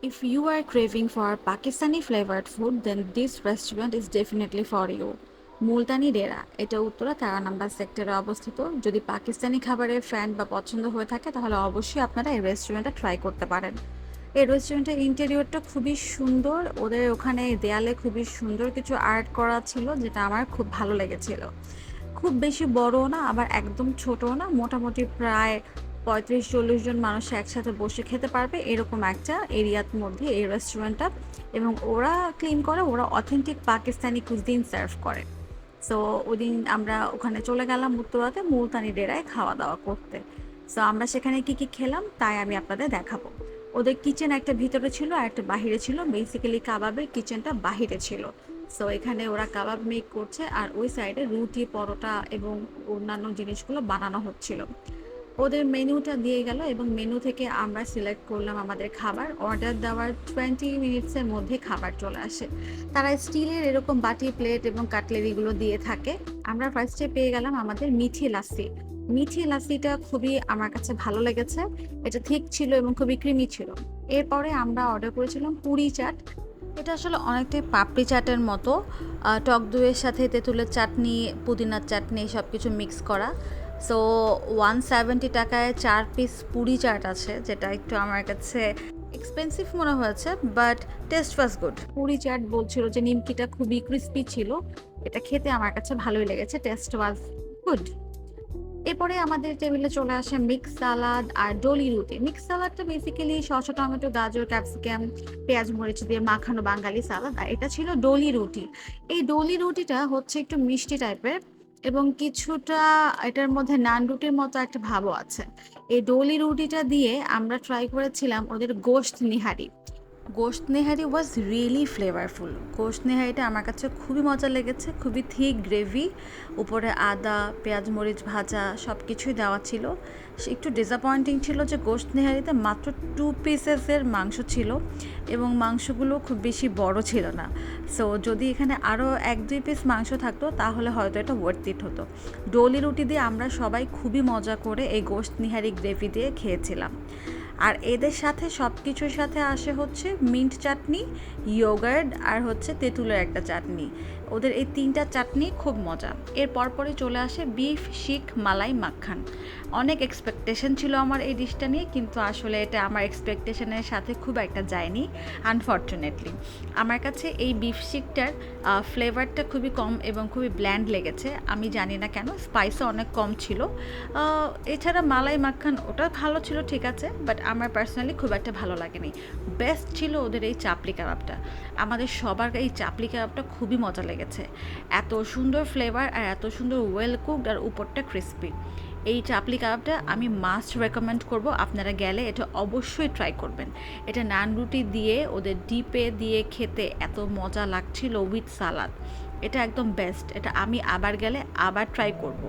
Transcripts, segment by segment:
If you are craving for Pakistani flavored food, then this restaurant is definitely for you. Multani ডেরা এটা Uttara 13 number সেক্টরে অবস্থিত। যদি পাকিস্তানি খাবারের fan বা পছন্দ হয়ে থাকে তাহলে অবশ্যই আপনারা এই রেস্টুরেন্টটা ট্রাই করতে পারেন। এই রেস্টুরেন্টের ইন্টেরিয়রটা খুবই সুন্দর, ওদের ওখানে দেয়ালে খুবই সুন্দর কিছু আর্ট করা ছিল যেটা আমার খুব ভালো লেগেছিল। খুব বেশি বড়ও না আবার একদম ছোটও না, মোটামুটি প্রায় ৩৫-৪০ জন মানুষ একসাথে বসে খেতে পারবে এরকম একটা এরিয়ার মধ্যে এই রেস্টুরেন্টটা। এবং ওরা ক্লিন করে, ওরা অথেন্টিক পাকিস্তানি কুজিন সার্ভ করে। সো ওদিন আমরা ওখানে চলে গেলাম উত্তরাতে মুলতানি ডেরায় খাওয়া দাওয়া করতে। সো আমরা সেখানে কি কি খেলাম তাই আমি আপনাদের দেখাবো। ওদের কিচেন একটা ভিতরে ছিল আর একটা বাহিরে ছিল, বেসিক্যালি কাবাবের কিচেনটা বাহিরে ছিল। সো এখানে ওরা কাবাব মেক করছে আর ওই সাইডে রুটি, পরোটা এবং অন্যান্য জিনিসগুলো বানানো হচ্ছিল। ওদের মেনুটা দিয়ে গেল এবং মেনু থেকে আমরা সিলেক্ট করলাম আমাদের খাবার। অর্ডার দেওয়ার 20 মিনিটসের মধ্যে খাবার চলে আসে। তারা স্টিলের এরকম বাটি, প্লেট এবং কাটলেরিগুলো দিয়ে থাকে। আমরা ফার্স্টে পেয়ে গেলাম আমাদের মিঠি লাসি। মিঠি লাসিটা খুবই আমার কাছে ভালো লেগেছে। এটা ঠিক ছিল এবং খুবই ক্রিমি ছিল। এরপরে আমরা অর্ডার করেছিলাম পুরি চাট। এটা আসলে অনেকটাই পাপড়ি চাটের মতো, টক দইয়ের সাথে তেঁতুলের চাটনি, পুদিনার চাটনি সব কিছু মিক্স করা। সো 170 টাকায় 4 পিস পুরি চাট আছে, যেটা একটু আমার কাছে এক্সপেন্সিভ মনে হয়েছে, but taste was good. Puri chaat বলছিল যে নিমকিটা খুবই ক্রিস্পি ছিল। এটা খেতে আমার কাছে ভালোই লেগেছে, টেস্ট ওয়াজ গুড। এরপরে আমাদের টেবিলে চলে আসে মিক্স সালাদ আর ডলি রুটি। মিক্স সালাদটা বেসিক্যালি শসা, টমেটো, গাজর, ক্যাপসিকাম, পেঁয়াজ, মরিচ দিয়ে মাখানো বাঙালি সালাদ। আর এটা ছিল ডলি রুটি। এই ডলি রুটিটা হচ্ছে একটু মিষ্টি টাইপের এবং কিছুটা এটার মধ্যে নান রুটির মতো একটা ভাবও আছে। এই ডলি রুটিটা দিয়ে আমরা ট্রাই করেছিলাম ওদের গোশত নিহারি। গোশত নেহারি ওয়াজ রিয়েলি ফ্লেভারফুল। গোশত নেহারিটা আমার কাছে খুবই মজা লেগেছে, খুবই থিক গ্রেভি, উপরে আদা, পেঁয়াজ, মরিচ ভাজা সব কিছুই দেওয়া ছিল। একটু ডিসঅ্যাপয়েন্টিং ছিল যে গোশত নেহারিতে মাত্র 2 পিসেসের মাংস ছিল এবং মাংসগুলো খুব বেশি বড় ছিল না। সো যদি এখানে আরও 1-2 পিস মাংস থাকতো তাহলে হয়তো এটা ওয়ার্থ ইট হতো। ডলি রুটি দিয়ে আমরা সবাই খুবই মজা করে এই গোশত নিহারি গ্রেভি দিয়ে খেয়েছিলাম। আর এদের সাথে সব কিছুর সাথে আসে হচ্ছে মিন্ট চাটনি, ইয়োগার্ট আর হচ্ছে তেঁতুলের একটা চাটনি। ওদের এই 3টা চাটনি খুব মজা। এর পরপরই চলে আসে বিফ শিক মালাই মাখান। অনেক এক্সপেকটেশন ছিল আমার এই ডিশটা নিয়ে, কিন্তু আসলে এটা আমার এক্সপেকটেশনের সাথে খুব একটা যায়নি আনফর্চুনেটলি। আমার কাছে এই বিফ শিকটার ফ্লেভারটা খুবই কম এবং খুবই ব্ল্যান্ড লেগেছে। আমি জানি না কেন, স্পাইসও অনেক কম ছিল। এছাড়া মালাই মাখান ওটা ভালো ছিল, ঠিক আছে, বাট আমার পার্সোনালি খুব একটা ভালো লাগেনি। বেস্ট ছিল ওদের এই চাপলি কাবাবটা। আমাদের সবার এই চাপলি কাবাবটা খুবই মজা লেগেছে। এত সুন্দর ফ্লেভার আর এত সুন্দর ওয়েল কুকড আর উপরটা ক্রিস্পি। এই চাপলি কাবাবটা আমি মাস্ট রেকমেন্ড করব, আপনারা গেলে এটা অবশ্যই ট্রাই করবেন। এটা নান রুটি দিয়ে ওদের ডিপে দিয়ে খেতে এত মজা লাগছিল উইথ সালাদ। এটা একদম বেস্ট। এটা আমি আবার গেলে আবার ট্রাই করব।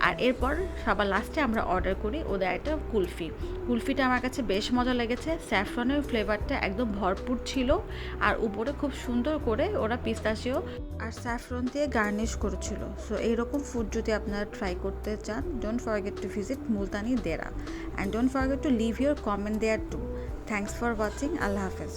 আর এরপর সবার লাস্টে আমরা অর্ডার করি ওদের একটা কুলফি। কুলফিটা আমার কাছে বেশ মজা লেগেছে। স্যাফরনের ফ্লেভারটা একদম ভরপুর ছিল আর উপরে খুব সুন্দর করে ওরা পিস্তাচিও আর স্যাফরন দিয়ে গার্নিশ করেছিল। সো এইরকম ফুড যদি আপনারা ট্রাই করতে চান, don't forget to visit Multani Dera and don't forget to leave your comment there too. Thanks for watching. আল্লাহ হাফেজ।